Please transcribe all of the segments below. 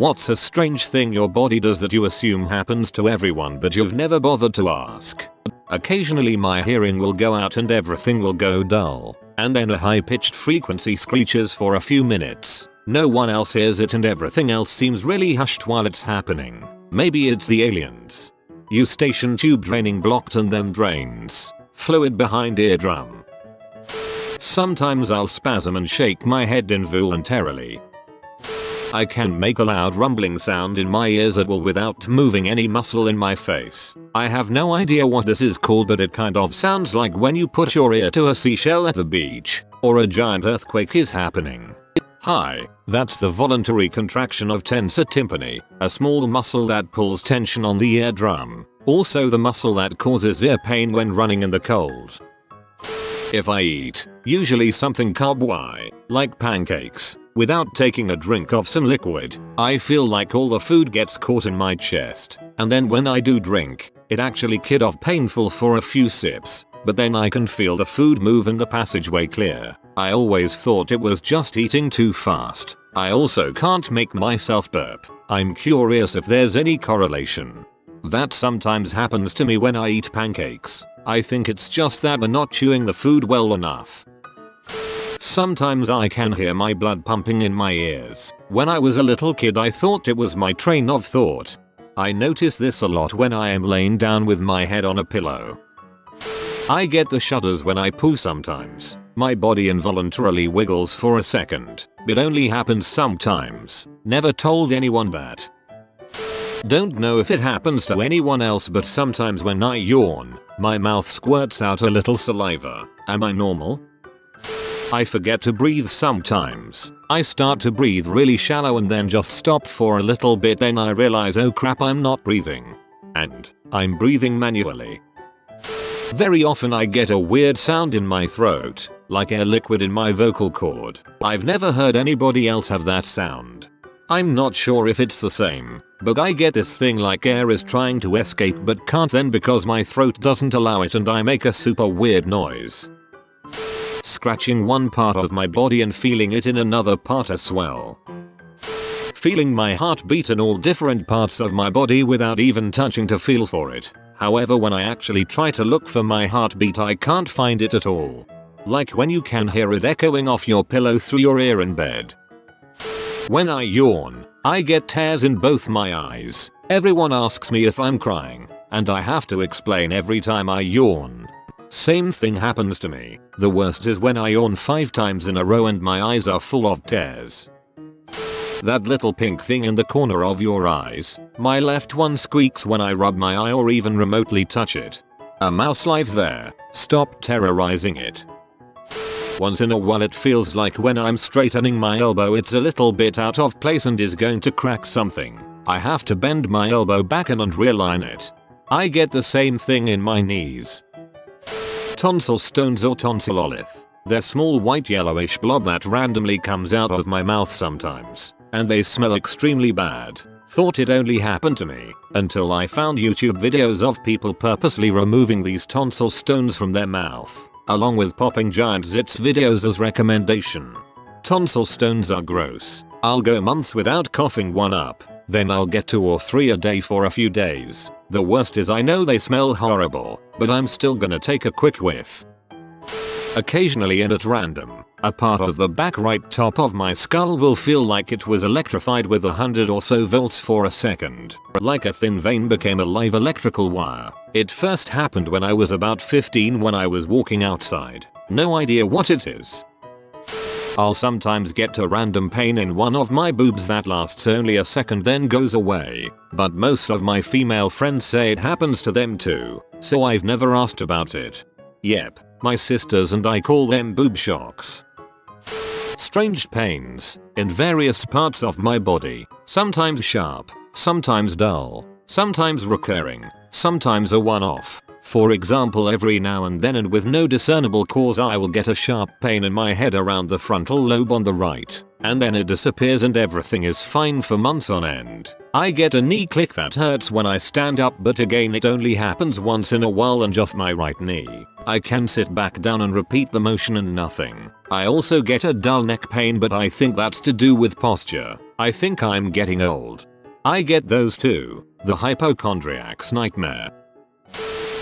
What's a strange thing your body does that you assume happens to everyone but you've never bothered to ask? Occasionally my hearing will go out and everything will go dull, and then a high-pitched frequency screeches for a few minutes. No one else hears it and everything else seems really hushed while it's happening. Maybe it's the aliens. Eustachian tube draining blocked and then drains. Fluid behind eardrum. Sometimes I'll spasm and shake my head involuntarily. I can make a loud rumbling sound in my ears at will without moving any muscle in my face. I have no idea what this is called, but it kind of sounds like when you put your ear to a seashell at the beach, or a giant earthquake is happening. Hi, that's the voluntary contraction of tensor tympani, a small muscle that pulls tension on the eardrum. Also the muscle that causes ear pain when running in the cold. If I eat, usually something carb-y, like pancakes, without taking a drink of some liquid, I feel like all the food gets caught in my chest, and then when I do drink, it actually kid off painful for a few sips, but then I can feel the food move and the passageway clear. I always thought it was just eating too fast. I also can't make myself burp. I'm curious if there's any correlation. That sometimes happens to me when I eat pancakes. I think it's just that we're not chewing the food well enough. Sometimes I can hear my blood pumping in my ears. When I was a little kid I thought it was my train of thought. I notice this a lot when I am laying down with my head on a pillow. I get the shudders when I poo sometimes. My body involuntarily wiggles for a second. It only happens sometimes. Never told anyone that. Don't know if it happens to anyone else, but sometimes when I yawn, my mouth squirts out a little saliva. Am I normal? I forget to breathe sometimes. I start to breathe really shallow and then just stop for a little bit, then I realize oh crap, I'm not breathing. And I'm breathing manually. Very often I get a weird sound in my throat, like air liquid in my vocal cord. I've never heard anybody else have that sound. I'm not sure if it's the same, but I get this thing like air is trying to escape but can't then because my throat doesn't allow it, and I make a super weird noise. Scratching one part of my body and feeling it in another part as well. Feeling my heart beat in all different parts of my body without even touching to feel for it. However, when I actually try to look for my heartbeat I can't find it at all. Like when you can hear it echoing off your pillow through your ear in bed. When I yawn, I get tears in both my eyes. Everyone asks me if I'm crying, and I have to explain every time I yawn. Same thing happens to me. The worst is when I yawn 5 times in a row and my eyes are full of tears. That little pink thing in the corner of your eyes, my left one squeaks when I rub my eye or even remotely touch it. A mouse lives there. Stop terrorizing it. Once in a while it feels like when I'm straightening my elbow it's a little bit out of place and is going to crack something. I have to bend my elbow back and realign it. I get the same thing in my knees. Tonsil stones or tonsillolith. They're small white yellowish blob that randomly comes out of my mouth sometimes, and they smell extremely bad. Thought it only happened to me, until I found YouTube videos of people purposely removing these tonsil stones from their mouth, along with popping giant zits videos as recommendation. Tonsil stones are gross. I'll go months without coughing one up, then I'll get 2 or 3 a day for a few days. The worst is I know they smell horrible, but I'm still gonna take a quick whiff. Occasionally and at random, a part of the back right top of my skull will feel like it was electrified with 100 or so volts for a second. Like a thin vein became a live electrical wire. It first happened when I was about 15 when I was walking outside. No idea what it is. I'll sometimes get a random pain in one of my boobs that lasts only a second then goes away, but most of my female friends say it happens to them too, so I've never asked about it. Yep, my sisters and I call them boob shocks. Strange pains in various parts of my body, sometimes sharp, sometimes dull, sometimes recurring, sometimes a one-off. For example, every now and then and with no discernible cause I will get a sharp pain in my head around the frontal lobe on the right, and then it disappears and everything is fine for months on end. I get a knee click that hurts when I stand up, but again it only happens once in a while and just my right knee. I can sit back down and repeat the motion and nothing. I also get a dull neck pain, but I think that's to do with posture. I think I'm getting old. I get those too. The hypochondriac's nightmare.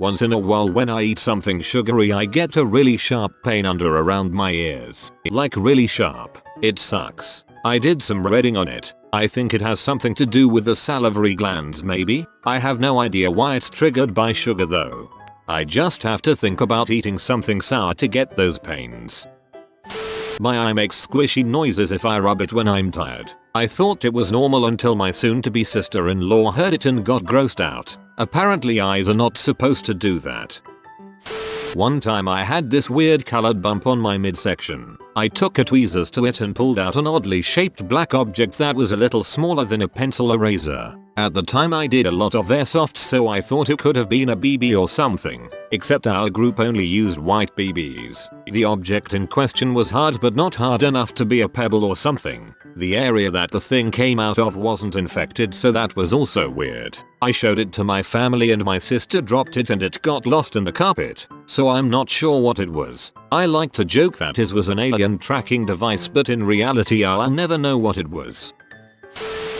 Once in a while when I eat something sugary I get a really sharp pain under around my ears. Like really sharp. It sucks. I did some reading on it. I think it has something to do with the salivary glands maybe? I have no idea why it's triggered by sugar though. I just have to think about eating something sour to get those pains. My eye makes squishy noises if I rub it when I'm tired. I thought it was normal until my soon-to-be sister-in-law heard it and got grossed out. Apparently eyes are not supposed to do that. One time I had this weird colored bump on my midsection. I took a tweezers to it and pulled out an oddly shaped black object that was a little smaller than a pencil eraser. At the time I did a lot of airsoft, so I thought it could have been a BB or something, except our group only used white BBs. The object in question was hard but not hard enough to be a pebble or something. The area that the thing came out of wasn't infected, so that was also weird. I showed it to my family and my sister dropped it and it got lost in the carpet, so I'm not sure what it was. I like to joke that it was an alien tracking device, but in reality I'll never know what it was.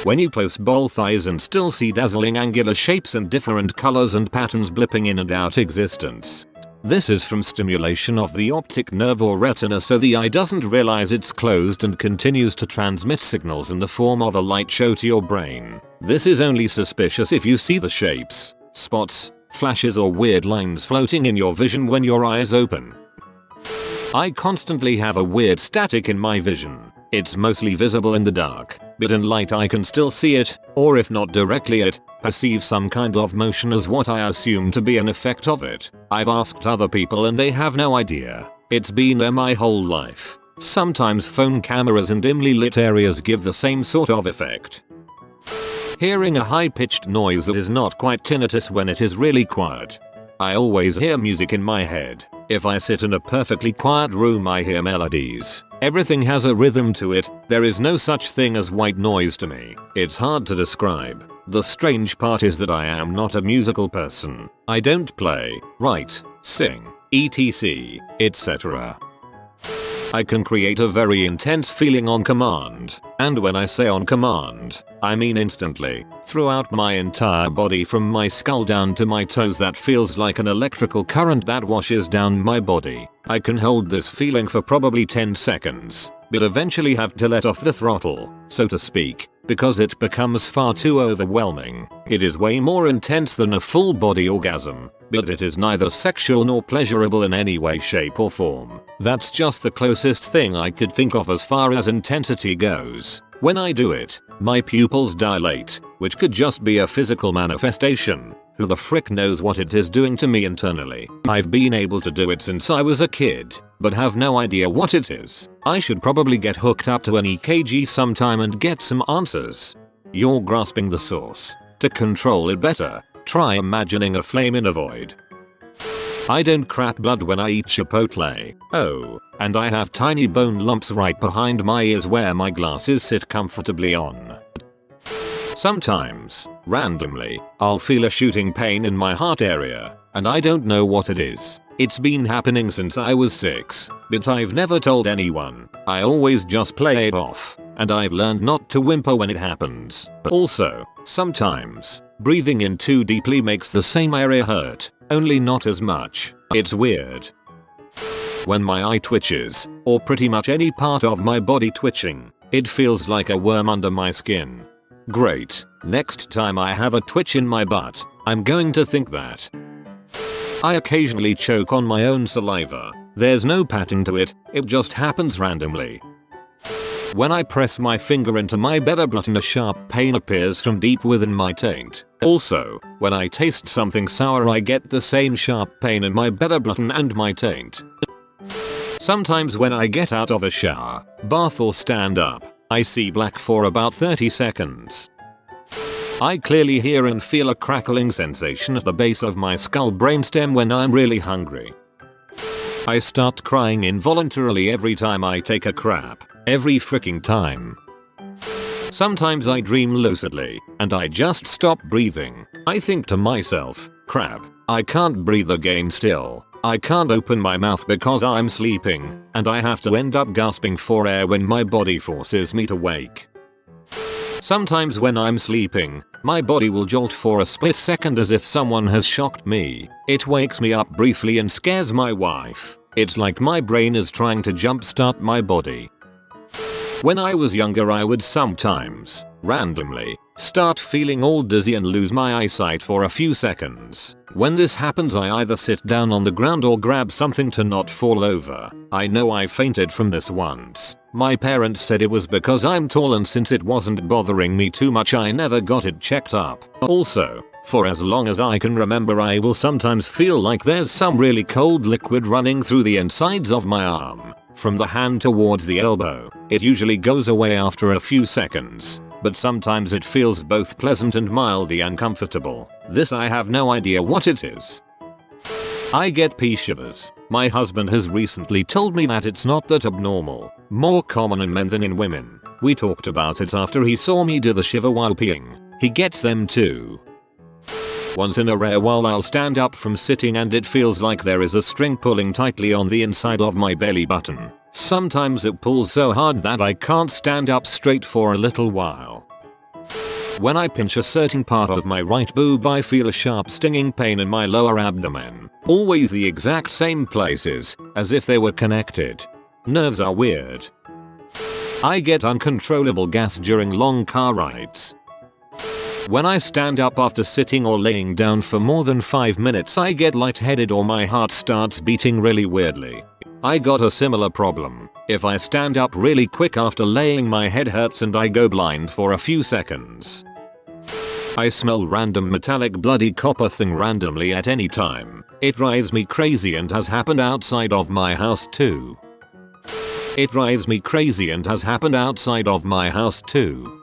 When you close both eyes and still see dazzling angular shapes and different colors and patterns blipping in and out existence. This is from stimulation of the optic nerve or retina, so the eye doesn't realize it's closed and continues to transmit signals in the form of a light show to your brain. This is only suspicious if you see the shapes, spots, flashes or weird lines floating in your vision when your eyes open. I constantly have a weird static in my vision. It's mostly visible in the dark, but in light I can still see it, or if not directly it, perceive some kind of motion as what I assume to be an effect of it. I've asked other people and they have no idea. It's been there my whole life. Sometimes phone cameras in dimly lit areas give the same sort of effect. Hearing a high-pitched noise that is not quite tinnitus when it is really quiet. I always hear music in my head. If I sit in a perfectly quiet room I hear melodies. Everything has a rhythm to it. There is no such thing as white noise to me. It's hard to describe. The strange part is that I am not a musical person. I don't play, write, sing, etc., etc. I can create a very intense feeling on command, and when I say on command, I mean instantly, throughout my entire body from my skull down to my toes. That feels like an electrical current that washes down my body. I can hold this feeling for probably 10 seconds, but eventually have to let off the throttle, so to speak, because it becomes far too overwhelming. It is way more intense than a full body orgasm, but it is neither sexual nor pleasurable in any way, shape or form. That's just the closest thing I could think of as far as intensity goes. When I do it, my pupils dilate, which could just be a physical manifestation. Who the frick knows what it is doing to me internally? I've been able to do it since I was a kid, but have no idea what it is. I should probably get hooked up to an EKG sometime and get some answers. You're grasping the source. To control it better, try imagining a flame in a void. I don't crap blood when I eat Chipotle. Oh, and I have tiny bone lumps right behind my ears where my glasses sit comfortably on. Sometimes, randomly, I'll feel a shooting pain in my heart area, and I don't know what it is. It's been happening since I was 6, but I've never told anyone. I always just play it off, and I've learned not to whimper when it happens. Also, sometimes, breathing in too deeply makes the same area hurt, only not as much. It's weird. When my eye twitches, or pretty much any part of my body twitching, it feels like a worm under my skin. Great, next time I have a twitch in my butt, I'm going to think that. I occasionally choke on my own saliva. There's no pattern to it, it just happens randomly. When I press my finger into my belly button, a sharp pain appears from deep within my taint. Also, when I taste something sour I get the same sharp pain in my belly button and my taint. Sometimes when I get out of a shower, bath or stand up, I see black for about 30 seconds. I clearly hear and feel a crackling sensation at the base of my skull brainstem when I'm really hungry. I start crying involuntarily every time I take a crap. Every freaking time. Sometimes I dream lucidly, and I just stop breathing. I think to myself, crap, I can't breathe again still. I can't open my mouth because I'm sleeping, and I have to end up gasping for air when my body forces me to wake. Sometimes when I'm sleeping, my body will jolt for a split second as if someone has shocked me. It wakes me up briefly and scares my wife. It's like my brain is trying to jumpstart my body. When I was younger, I would sometimes, randomly, start feeling all dizzy and lose my eyesight for a few seconds. When this happens, I either sit down on the ground or grab something to not fall over. I know I fainted from this once. My parents said it was because I'm tall, and since it wasn't bothering me too much, I never got it checked up. Also, for as long as I can remember, I will sometimes feel like there's some really cold liquid running through the insides of my arm, from the hand towards the elbow. It usually goes away after a few seconds, but sometimes it feels both pleasant and mildly uncomfortable. This I have no idea what it is. I get pee shivers. My husband has recently told me that it's not that abnormal, more common in men than in women. We talked about it after he saw me do the shiver while peeing. He gets them too. Once in a rare while, I'll stand up from sitting and it feels like there is a string pulling tightly on the inside of my belly button. Sometimes it pulls so hard that I can't stand up straight for a little while. When I pinch a certain part of my right boob, I feel a sharp stinging pain in my lower abdomen. Always the exact same places, as if they were connected. Nerves are weird. I get uncontrollable gas during long car rides. When I stand up after sitting or laying down for more than 5 minutes, I get lightheaded or my heart starts beating really weirdly. I got a similar problem. If I stand up really quick after laying, my head hurts and I go blind for a few seconds. I smell random metallic bloody copper thing randomly at any time. It drives me crazy and has happened outside of my house too. It drives me crazy and has happened outside of my house too.